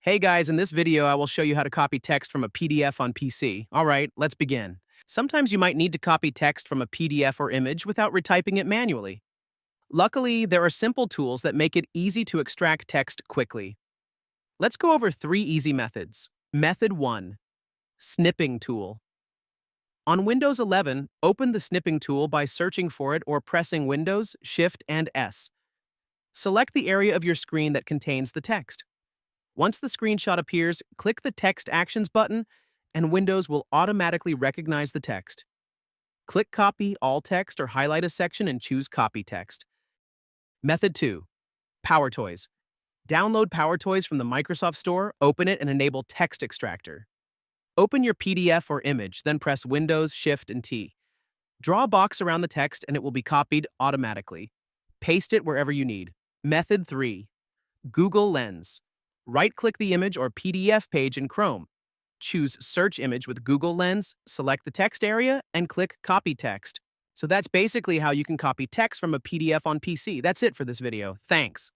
Hey guys, in this video I will show you how to copy text from a PDF on PC. Alright, let's begin. Sometimes you might need to copy text from a PDF or image without retyping it manually. Luckily, there are simple tools that make it easy to extract text quickly. Let's go over 3 easy methods. Method 1. Snipping tool. On Windows 11, open the snipping tool by searching for it or pressing Windows, Shift, and S. Select the area of your screen that contains the text. Once the screenshot appears, click the Text Actions button, and Windows will automatically recognize the text. Click Copy All Text or highlight a section and choose Copy Text. Method 2. PowerToys. Download PowerToys from the Microsoft Store, open it, and enable Text Extractor. Open your PDF or image, then press Windows, Shift, and T. Draw a box around the text and it will be copied automatically. Paste it wherever you need. Method 3. Google Lens. Right-click the image or PDF page in Chrome. Choose Search Image with Google Lens, select the text area, and click Copy Text. So that's basically how you can copy text from a PDF on PC. That's it for this video. Thanks.